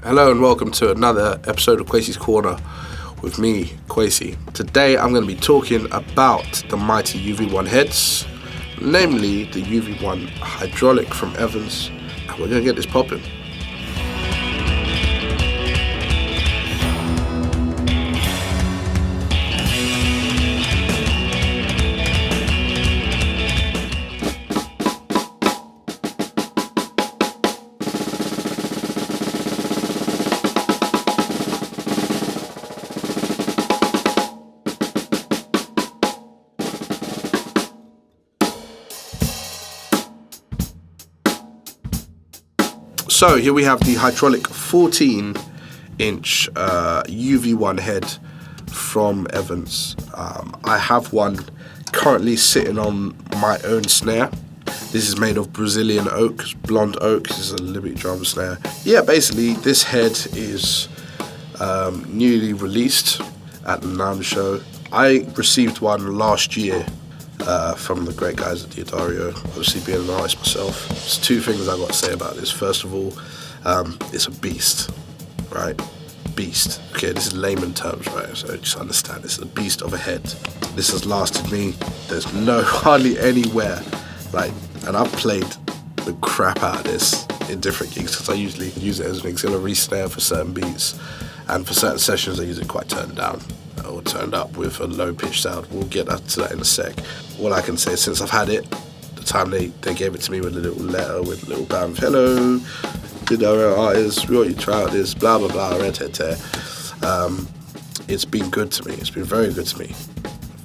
Hello and welcome to another episode of Kwesi's Corner with me, Kwesi. Today I'm going to be talking about the mighty UV1 heads, namely the UV1 hydraulic from Evans, and we're going to get this popping. So here we have the hydraulic 14-inch UV1 head from Evans. I have one currently sitting on my own snare. This is made of Brazilian oak, blonde oak. This is a Liberty drum snare. Yeah, basically this head is newly released at the NAMM show. I received one last year from the great guys at Diodario. Obviously being an artist myself, there's two things I got to say about this. First of all, it's a beast, right? Beast. Okay, this is layman terms, right? So just understand, this is a beast of a head. This has lasted me. There's hardly anywhere, like, and I've played the crap out of this in different gigs because I usually use it as an auxiliary snare for certain beats, and for certain sessions I use it quite turned down or turned up with a low pitch sound. We'll get to that in a sec. All I can say is since I've had it, the time they gave it to me with a little letter with a little band, hello, Diodario artists, we want you to try out this, blah blah blah, it's been good to me. It's been very good to me,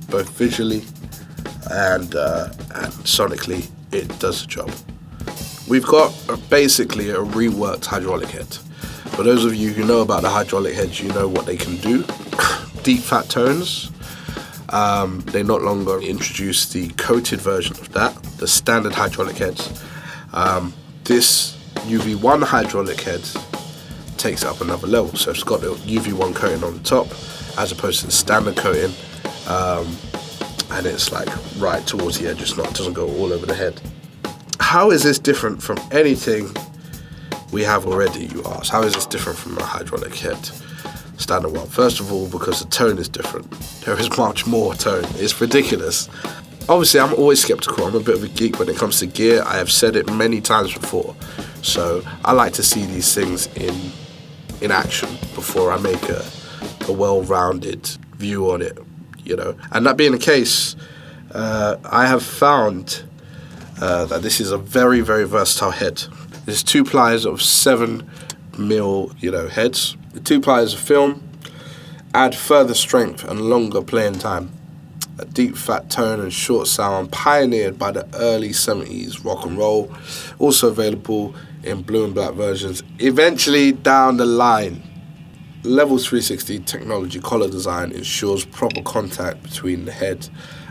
both visually and sonically. It does the job. We've got basically a reworked hydraulic head. For those of you who know about the hydraulic heads, you know what they can do. Deep fat tones. They no longer introduce the coated version of that, the standard hydraulic heads. This UV1 hydraulic head takes it up another level. So it's got the UV1 coating on the top as opposed to the standard coating, and it's like right towards the edge. It doesn't go all over the head. How is this different from anything we have already, you ask? How is this different from a hydraulic head? Standard one. First of all, because the tone is different. There is much more tone. It's ridiculous. Obviously, I'm always skeptical. I'm a bit of a geek when it comes to gear. I have said it many times before. So I like to see these things in action before I make a well-rounded view on it, you know. And that being the case, I have found that this is a very, very versatile head. There's 2 pliers of 7mm, heads. The 2 pliers of film add further strength and longer playing time. A deep fat tone and short sound pioneered by the early 70s rock and roll. Also available in blue and black versions. Eventually down the line, Level 360 technology collar design ensures proper contact between the head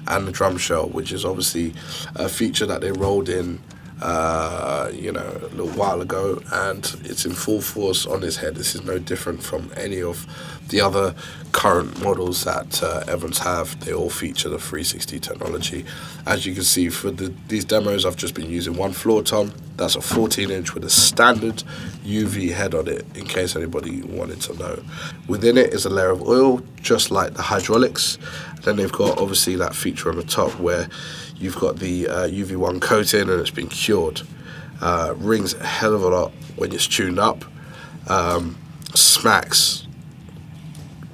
and the drum shell, which is obviously a feature that they rolled in a little while ago, and it's in full force on this head. This is no different from any of the other current models that Evans have. They all feature the 360 technology. As you can see, for these demos, I've just been using one floor tom. That's a 14-inch with a standard UV head on it, in case anybody wanted to know. Within it is a layer of oil, just like the hydraulics. Then they've got obviously that feature on the top where you've got the UV1 coating and it's been cured. Rings a hell of a lot when it's tuned up. Smacks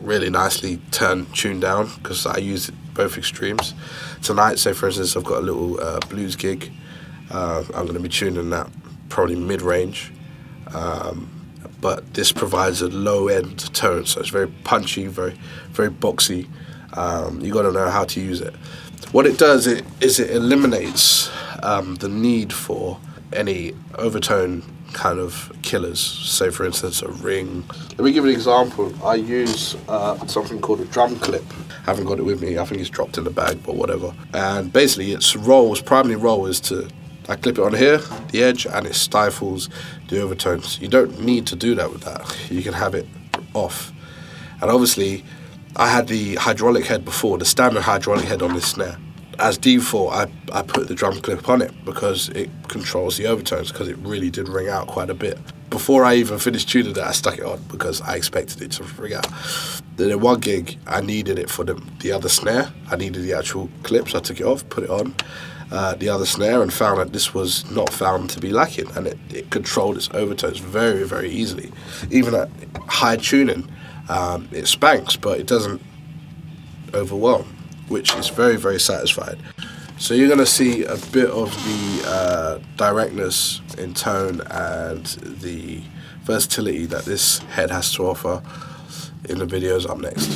really nicely tuned down because I use it both extremes. Tonight, say for instance, I've got a little blues gig. I'm going to be tuning that probably mid-range. But this provides a low-end tone, so it's very punchy, very, very boxy. You got to know how to use it. What it does is it eliminates the need for any overtone kind of killers. Say for instance a ring. Let me give an example. I use something called a drum clip. Haven't got it with me. I think it's dropped in the bag, but whatever. And basically its primary role is to, I clip it on here, the edge, and it stifles the overtones. You don't need to do that with that. You can have it off. And obviously I had the hydraulic head before, the standard hydraulic head on this snare. As default, I put the drum clip on it because it controls the overtones, because it really did ring out quite a bit. before I even finished tuning it, I stuck it on because I expected it to ring out. Then in one gig, I needed it for the other snare. I needed the actual clips. I took it off, put it on the other snare, and found that this was not found to be lacking, and it controlled its overtones very, very easily. Even at high tuning, it spanks, but it doesn't overwhelm, which is very, very satisfying. So you're going to see a bit of the directness in tone and the versatility that this head has to offer in the videos up next.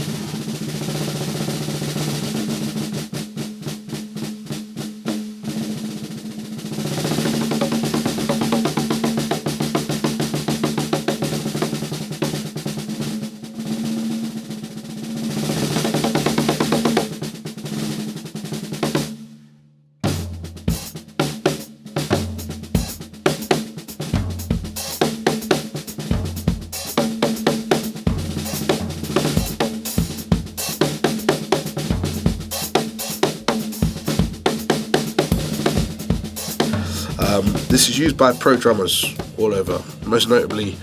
This is used by pro drummers all over. Most notably,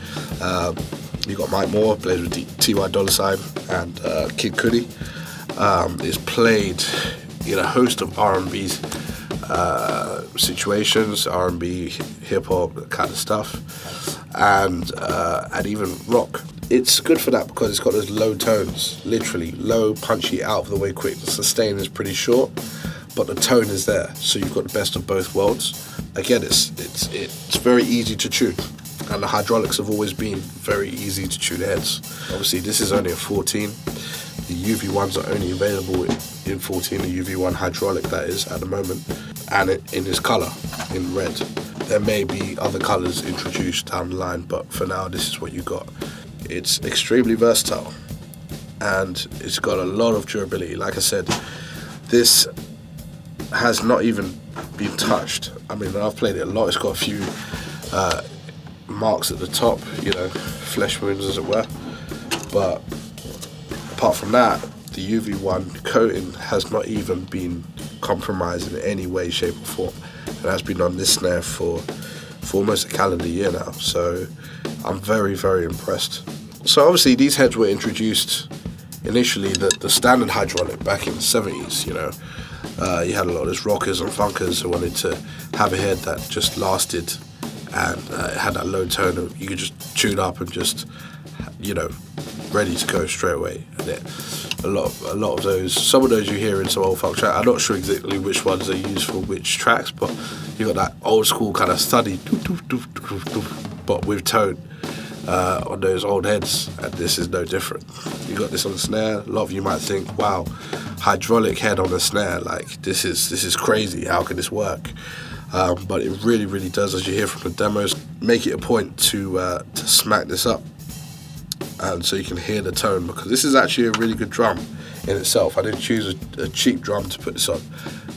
you got Mike Moore, plays with T.Y. Dollar Sign, and Kid Cudi. It's played in a host of R&B situations, R&B, hip hop, that kind of stuff, and even rock. It's good for that because it's got those low tones, literally low, punchy, out of the way quick. The sustain is pretty short, but the tone is there, so you've got the best of both worlds. Again, it's very easy to tune, and the hydraulics have always been very easy to tune heads. Obviously, this is only a 14. The UV1s are only available in 14, the UV1 hydraulic that is at the moment, and in this colour, in red. There may be other colours introduced down the line, but for now, this is what you got. It's extremely versatile, and it's got a lot of durability. Like I said, this has not even been touched. I mean, I've played it a lot. It's got a few marks at the top, flesh wounds as it were. But apart from that, the UV1 coating has not even been compromised in any way, shape or form. It has been on this snare for almost a calendar year now. So I'm very, very impressed. So obviously these heads were introduced initially, the standard hydraulic back in the 70s, you had a lot of those rockers and funkers who wanted to have a head that just lasted and it had that low tone of you could just tune up and just, ready to go straight away. And a lot of those, some of those you hear in some old funk track. I'm not sure exactly which ones are used for which tracks, but you got that old school kind of study, but with tone on those old heads, and this is no different. You got this on the snare. A lot of you might think, wow, hydraulic head on a snare, like this is crazy, how can this work? But it really, really does, as you hear from the demos. Make it a point to smack this up, and so you can hear the tone, because this is actually a really good drum in itself. I didn't choose a cheap drum to put this on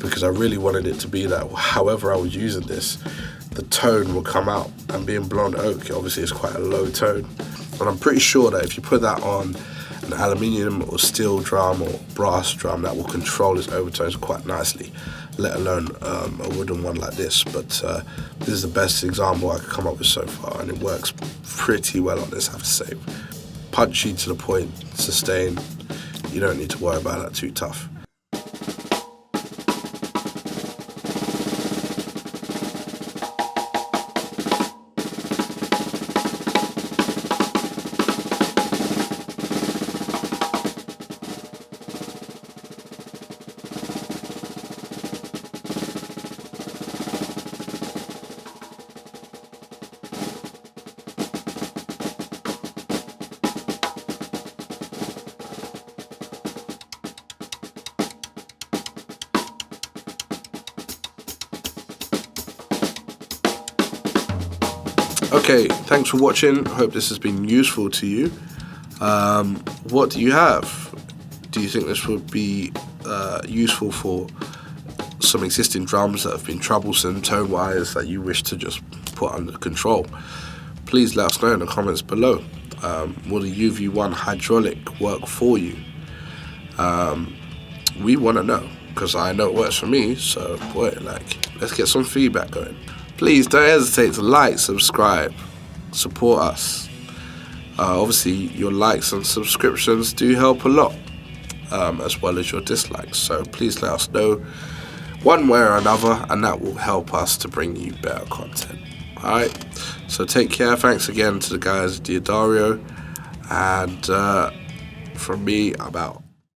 because I really wanted it to be that however I was using this, the tone will come out. And being blonde oak, obviously it's quite a low tone, but I'm pretty sure that if you put that on an aluminium or steel drum or brass drum, that will control its overtones quite nicely, let alone a wooden one like this. But this is the best example I could come up with so far, and it works pretty well on this, I have to say. Punchy to the point, sustain, you don't need to worry about that too tough. Okay, thanks for watching. I hope this has been useful to you. What do you have? Do you think this would be useful for some existing drums that have been troublesome tone-wise that you wish to just put under control? Please let us know in the comments below. Will the UV1 hydraulic work for you? We want to know, because I know it works for me. So boy, let's get some feedback going. Please don't hesitate to like, subscribe, support us. Obviously, your likes and subscriptions do help a lot, as well as your dislikes. So please let us know one way or another, and that will help us to bring you better content. Alright, so take care. Thanks again to the guys at Diodario, and from me, I'm out.